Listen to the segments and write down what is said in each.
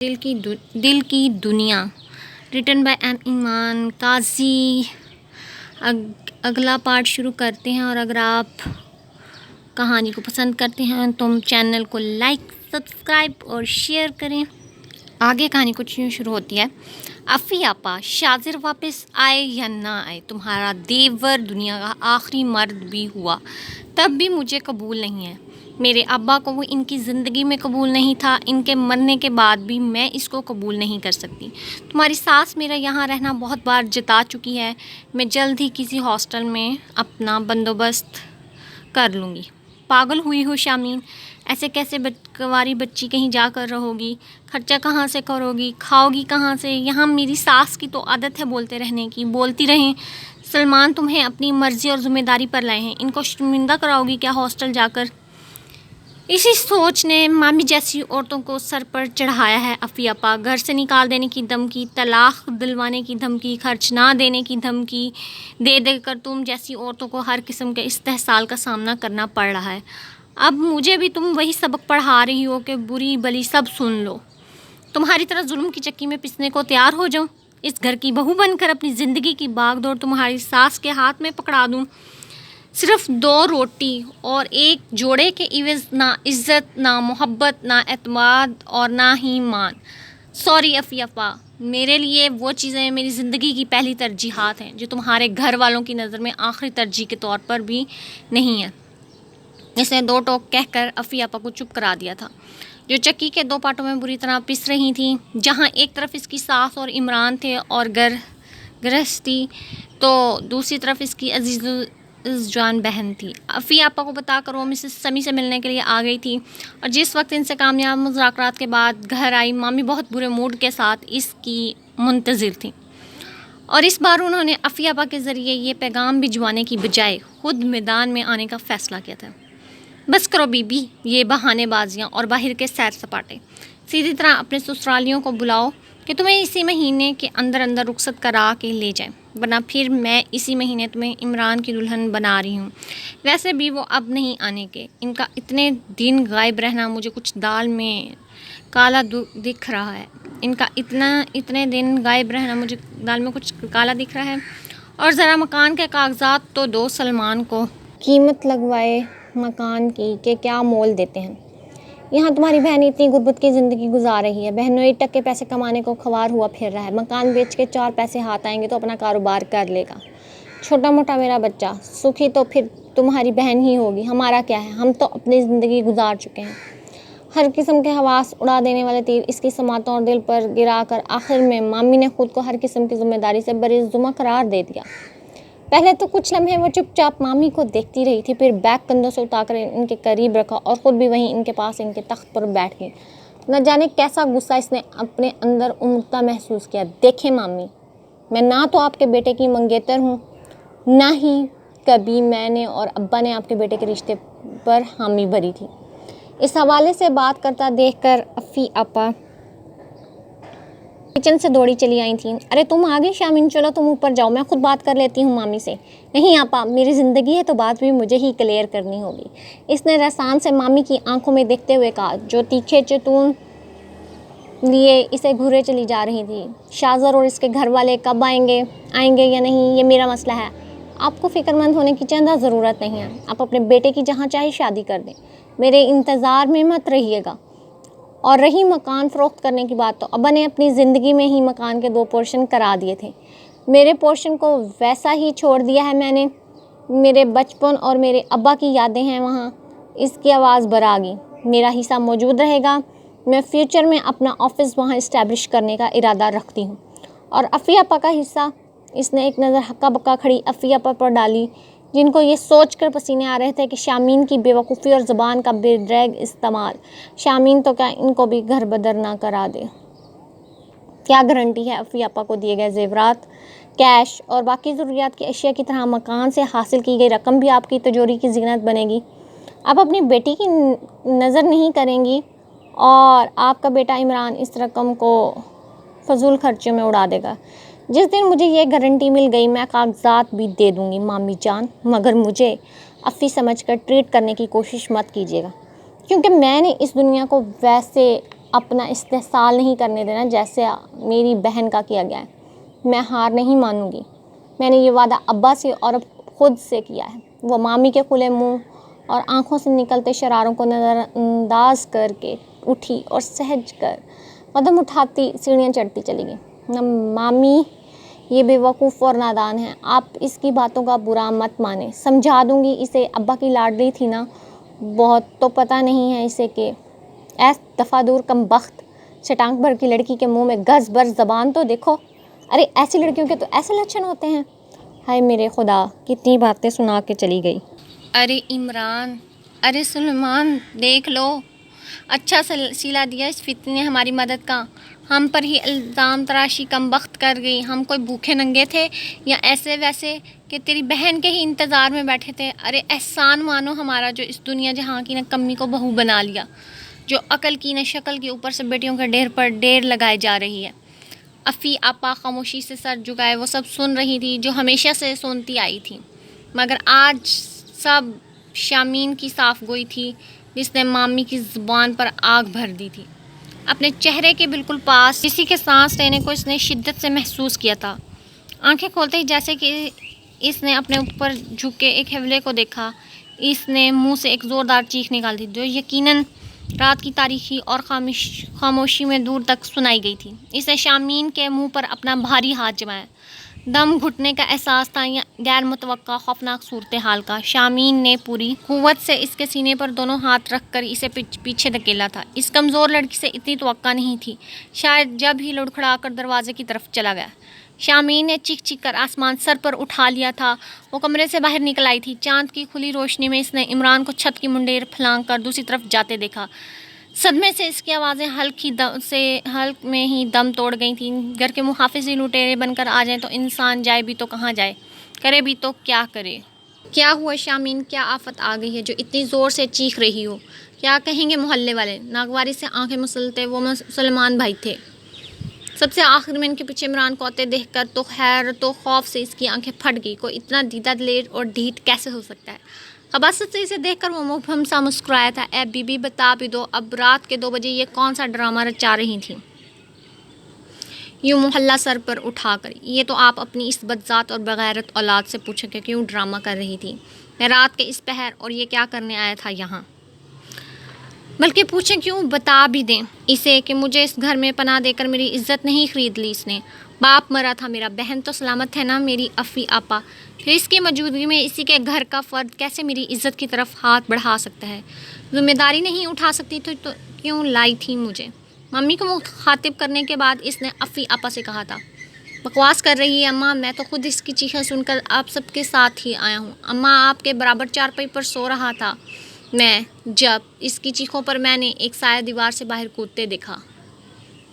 دل کی دنیا ریٹن بائی ایم ایمان قاضی۔ اگلا پارٹ شروع کرتے ہیں، اور اگر آپ کہانی کو پسند کرتے ہیں تو چینل کو لائک، سبسکرائب اور شیئر کریں۔ آگے کہانی کچھ یوں شروع ہوتی ہے۔ افی آپا، شاذر واپس آئے یا نہ آئے، تمہارا دیور دنیا کا آخری مرد بھی ہوا تب بھی مجھے قبول نہیں ہے۔ میرے ابا کو وہ ان کی زندگی میں قبول نہیں تھا، ان کے مرنے کے بعد بھی میں اس کو قبول نہیں کر سکتی۔ تمہاری ساس میرا یہاں رہنا بہت بار جتا چکی ہے، میں جلد ہی کسی ہاسٹل میں اپنا بندوبست کر لوں گی۔ پاگل ہوئی ہو شامین، ایسے کیسے کنواری بچی کہیں جا کر رہو گی؟ خرچہ کہاں سے کرو گی؟ کھاؤ گی کہاں سے؟ یہاں میری ساس کی تو عادت ہے بولتے رہنے کی، بولتی رہیں۔ سلمان تمہیں اپنی مرضی اور ذمہ داری پر لائے ہیں، ان کو شرمندہ کراؤ گی کیا ہاسٹل جا کر؟ اسی سوچ نے مامی جیسی عورتوں کو سر پر چڑھایا ہے افی آپا۔ گھر سے نکال دینے کی دھمکی، طلاق دلوانے کی دھمکی، خرچ نہ دینے کی دھمکی دے دے کر تم جیسی عورتوں کو ہر قسم کے استحصال کا سامنا کرنا پڑ رہا ہے۔ اب مجھے بھی تم وہی سبق پڑھا رہی ہو کہ بری بلی سب سن لو۔ تمہاری طرح ظلم کی چکی میں پسنے کو تیار ہو جاؤں، اس گھر کی بہو بن کر اپنی زندگی کی باغ دوڑ تمہاری ساس کے ہاتھ میں پکڑا دوں؟ صرف 2 روٹی اور ایک جوڑے کے عوض نہ عزت، نہ محبت، نہ اعتماد اور نہ ہی مان۔ سوری افی آپا، میرے لیے وہ چیزیں میری زندگی کی پہلی ترجیحات ہیں جو تمہارے گھر والوں کی نظر میں آخری ترجیح کے طور پر بھی نہیں ہیں۔ اس نے 2 ٹوک کہہ کر افی آپا کو چپ کرا دیا تھا، جو چکی کے 2 پارٹوں میں بری طرح پس رہی تھیں۔ جہاں ایک طرف اس کی ساس اور عمران تھے اور گرہستی، تو دوسری طرف اس کی عزیز جان بہن تھی۔ افی آپا کو بتا کر وہ مسز سمی سے ملنے کے لیے آ گئی تھی، اور جس وقت ان سے کامیاب مذاکرات کے بعد گھر آئی، مامی بہت برے موڈ کے ساتھ اس کی منتظر تھیں، اور اس بار انہوں نے افی آپا کے ذریعے یہ پیغام بھجوانے کی بجائے خود میدان میں آنے کا فیصلہ کیا تھا۔ بس کرو بی بی یہ بہانے بازیاں اور باہر کے سیر سپاٹے، سیدھی طرح اپنے سسرالیوں کو بلاؤ کہ تمہیں اسی مہینے کے اندر رخصت کرا کے لے جائیں، ورنہ پھر میں اسی مہینے تمہیں عمران کی دلہن بنا رہی ہوں۔ ویسے بھی وہ اب نہیں آنے کے، ان کا اتنے دن غائب رہنا مجھے کچھ دال میں کالا دکھ رہا ہے۔ ان کا اتنے دن غائب رہنا مجھے دال میں کچھ کالا دکھ رہا ہے۔ اور ذرا مکان کے کاغذات تو دو سلمان کو، قیمت لگوائے مکان کی کہ کیا مول دیتے ہیں۔ یہاں تمہاری بہن اتنی غربت کی زندگی گزار رہی ہے، بہنوئی ٹک کے پیسے کمانے کو خوار ہوا پھر رہا ہے۔ مکان بیچ کے 4 پیسے ہاتھ آئیں گے تو اپنا کاروبار کر لے گا۔ چھوٹا موٹا میرا بچہ سکھی تو پھر تمہاری بہن ہی ہوگی، ہمارا کیا ہے؟ ہم تو اپنی زندگی گزار چکے ہیں۔ ہر قسم کے حواس اڑا دینے والے تیر اس کی سماعتوں اور دل پر گرا کر آخر میں مامی نے خود کو ہر قسم کی ذمہ داری سے بری ذمہ قرار دے دیا۔ پہلے تو کچھ لمحے وہ چپ چاپ مامی کو دیکھتی رہی تھی، پھر بیگ کندھوں سے اٹھا کر ان کے قریب رکھا اور خود بھی وہیں ان کے پاس ان کے تخت پر بیٹھ گئی۔ نہ جانے کیسا غصہ اس نے اپنے اندر امڑتا محسوس کیا۔ دیکھیں مامی، میں نہ تو آپ کے بیٹے کی منگیتر ہوں، نہ ہی کبھی میں نے اور ابا نے آپ کے بیٹے کے رشتے پر حامی بھری تھی۔ اس حوالے سے بات کرتا دیکھ کر افی آپا کچن سے دوڑی چلی آئی تھیں۔ ارے تم آ گئی شامین، چلو تم اوپر جاؤ، میں خود بات کر لیتی ہوں مامی سے۔ نہیں آپا، میری زندگی ہے تو بات بھی مجھے ہی کلیئر کرنی ہوگی، اس نے رسان سے مامی کی آنکھوں میں دیکھتے ہوئے کہا، جو تیکھے چتون لیے اسے گھورے چلی جا رہی تھی۔ شاذر اور اس کے گھر والے کب آئیں گے یا نہیں، یہ میرا مسئلہ ہے۔ آپ کو فکر مند ہونے کی چندہ ضرورت نہیں ہے، آپ اپنے بیٹے کی جہاں چاہے شادی کر دیں، میرے انتظار میں مت رہیے گا۔ اور رہی مکان فروخت کرنے کی بات، تو ابا نے اپنی زندگی میں ہی مکان کے 2 پورشن کرا دیے تھے، میرے پورشن کو ویسا ہی چھوڑ دیا ہے میں نے۔ میرے بچپن اور میرے ابا کی یادیں ہیں وہاں۔ اس کی آواز بھر آ گئی۔ میرا حصہ موجود رہے گا، میں فیوچر میں اپنا آفس وہاں اسٹیبلش کرنے کا ارادہ رکھتی ہوں۔ اور افی آپا کا حصہ، اس نے ایک نظر ہکا بکا کھڑی افی آپا پر ڈالی، جن کو یہ سوچ کر پسینے آ رہے تھے کہ شامین کی بے وقوفی اور زبان کا بے ڈریگ استعمال، شامین تو کیا ان کو بھی گھر بدر نہ کرا دے۔ کیا گارنٹی ہے افی آپا کو دیے گئے زیورات، کیش اور باقی ضروریات کی اشیاء کی طرح مکان سے حاصل کی گئی رقم بھی آپ کی تجوری کی زینت بنے گی؟ آپ اپنی بیٹی کی نظر نہیں کریں گی، اور آپ کا بیٹا عمران اس رقم کو فضول خرچوں میں اڑا دے گا۔ جس دن مجھے یہ گارنٹی مل گئی میں کاغذات بھی دے دوں گی مامی جان، مگر مجھے افی سمجھ کر ٹریٹ کرنے کی کوشش مت کیجیے گا، کیونکہ میں نے اس دنیا کو ویسے اپنا استحصال نہیں کرنے دینا جیسے میری بہن کا کیا گیا ہے۔ میں ہار نہیں مانوں گی۔ میں نے یہ وعدہ ابا سے اور اب خود سے کیا ہے۔ وہ مامی کے کھلے منہ اور آنکھوں سے نکلتے شراروں کو نظر انداز کر کے اٹھی اور سہج کر قدم اٹھاتی سیڑھیاں چڑھتی چلی گئی۔ مامی یہ بے وقوف اور نادان ہے، آپ اس کی باتوں کا برا مت مانیں، سمجھا دوں گی اسے، ابا کی لاڈلی تھی نا، بہت تو پتہ نہیں ہے اسے کہ ایس دفعہ دور کم بخت، چٹانک بھر کی لڑکی کے منہ میں گز بر زبان تو دیکھو، ارے ایسی لڑکیوں کے تو ایسے لچھن ہوتے ہیں۔ ہائے میرے خدا، کتنی باتیں سنا کے چلی گئی۔ ارے عمران، ارے سلمان، دیکھ لو، اچھا سلا دیا اس فتنی نے ہماری مدد کا، ہم پر ہی الزام تراشی کم بخت کر گئی، ہم کوئی بھوکے ننگے تھے یا ایسے ویسے کہ تیری بہن کے ہی انتظار میں بیٹھے تھے؟ ارے احسان مانو ہمارا جو اس دنیا جہاں کی نہ کمی کو بہو بنا لیا، جو عقل کی نہ شکل کے اوپر سے بیٹیوں کے ڈھیر پر ڈھیر لگائے جا رہی ہے۔ افی آپا خاموشی سے سر جھکائے وہ سب سن رہی تھی جو ہمیشہ سے سنتی آئی تھی، مگر آج سب شامین کی صاف گوئی تھی جس نے مامی کی زبان پر آگ بھر دی تھی۔ اپنے چہرے کے بالکل پاس کسی کے سانس لینے کو اس نے شدت سے محسوس کیا تھا۔ آنکھیں کھولتے ہی جیسے کہ اس نے اپنے اوپر جھکے ایک حوالے کو دیکھا، اس نے منہ سے ایک زوردار چیخ نکال دی جو یقیناً رات کی تاریکی اور خاموشی میں دور تک سنائی گئی تھی۔ اس نے شامین کے منہ پر اپنا بھاری ہاتھ جمایا۔ دم گھٹنے کا احساس تھا یا غیر متوقع خوفناک صورتحال کا۔ شامین نے پوری قوت سے اس کے سینے پر دونوں ہاتھ رکھ کر اسے پیچھے دھکیلا تھا۔ اس کمزور لڑکی سے اتنی توقع نہیں تھی، شاید جب ہی لڑکھڑا کر دروازے کی طرف چلا گیا۔ شامین نے چیخ چیخ کر آسمان سر پر اٹھا لیا تھا۔ وہ کمرے سے باہر نکل آئی تھی۔ چاند کی کھلی روشنی میں اس نے عمران کو چھت کی منڈیر پھلانگ کر دوسری طرف جاتے دیکھا۔ صدمے سے اس کی آوازیں حلق میں ہی دم توڑ گئی تھیں۔ گھر کے محافظ ہی لٹیرے بن کر آ جائیں تو انسان جائے بھی تو کہاں جائے، کرے بھی تو کیا کرے۔ کیا ہوا شامین، کیا آفت آ گئی ہے جو اتنی زور سے چیخ رہی ہو؟ کیا کہیں گے محلے والے؟ ناگواری سے آنکھیں مسلتے وہ سلمان بھائی تھے۔ سب سے آخر میں ان کے پیچھے عمران کو آتے دیکھ کر تو حیرت و خوف سے اس کی آنکھیں پھٹ گئی۔ کوئی اتنا دیدہ دلیر اور ڈھیٹ کیسے ہو سکتا ہے؟ خباثت سے اسے دیکھ کر وہ مبہم سا مسکرایا تھا۔ اے بی بی بتا بھی دو، اب رات کے 2 بجے یہ کون سا ڈرامہ رچا رہی تھیں؟ یوں محلہ سر پر اٹھا کر، یہ تو آپ اپنی اس بدذات اور بغیرت اولاد سے پوچھیں کہ کیوں ڈرامہ کر رہی تھی؟ میں رات کے اس پہر اور یہ کیا کرنے آیا تھا یہاں؟ بلکہ پوچھیں کیوں، بتا بھی دیں اسے کہ مجھے اس گھر میں پناہ دے کر میری عزت نہیں خرید لی اس نے۔ باپ مرا تھا میرا، بہن تو سلامت ہے نا میری افی آپا، پھر اس کی موجودگی میں اسی کے گھر کا فرد کیسے میری عزت کی طرف ہاتھ بڑھا سکتا ہے؟ ذمہ داری نہیں اٹھا سکتی تو کیوں لائی تھی مجھے؟ ممی کو مخاطب کرنے کے بعد اس نے افی آپا سے کہا تھا، بکواس کر رہی ہے اماں، میں تو خود اس کی چیخیں سن کر آپ سب کے ساتھ ہی آیا ہوں۔ اماں آپ کے برابر چارپائی پر سو رہا تھا میں، جب اس کی چیخوں پر میں نے ایک سایہ دیوار سے باہر کودتے دیکھا۔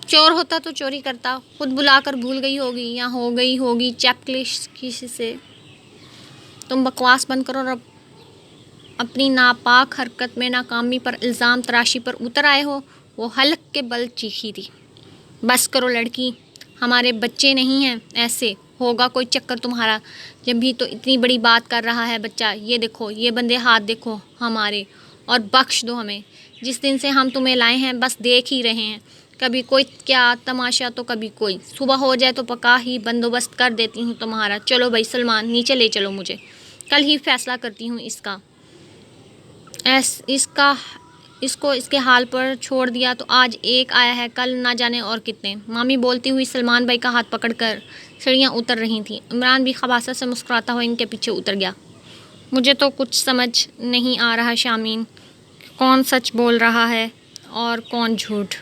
چور ہوتا تو چوری کرتا، خود بلا کر بھول گئی ہوگی یا ہو گئی ہوگی چاپلوسی سے۔ تم بکواس بند کرو اور اپنی ناپاک حرکت میں ناکامی پر الزام تراشی پر اتر آئے ہو۔ وہ حلق کے بل چیخی تھی۔ بس کرو لڑکی، ہمارے بچے نہیں ہیں ایسے، ہوگا کوئی چکر تمہارا، جب بھی تو اتنی بڑی بات کر رہا ہے بچہ۔ یہ دیکھو، یہ بندے ہاتھ دیکھو ہمارے، اور بخش دو ہمیں، جس دن سے ہم تمہیں لائے ہیں بس دیکھ ہی رہے ہیں، کبھی کوئی کیا تماشا تو کبھی کوئی، صبح ہو جائے تو پکا ہی بندوبست کر دیتی ہوں تمہارا۔ چلو بھائی سلمان، نیچے لے چلو مجھے، کل ہی فیصلہ کرتی ہوں اس کو اس کے حال پر چھوڑ دیا تو آج ایک آیا ہے، کل نہ جانے اور کتنے۔ مامی بولتی ہوئی سلمان بھائی کا ہاتھ پکڑ کر سیڑھیاں اتر رہی تھیں۔ عمران بھی خباثت سے مسکراتا ہوا ان کے پیچھے اتر گیا۔ مجھے تو کچھ سمجھ نہیں آ رہا شامین، کون سچ بول رہا ہے اور کون جھوٹ۔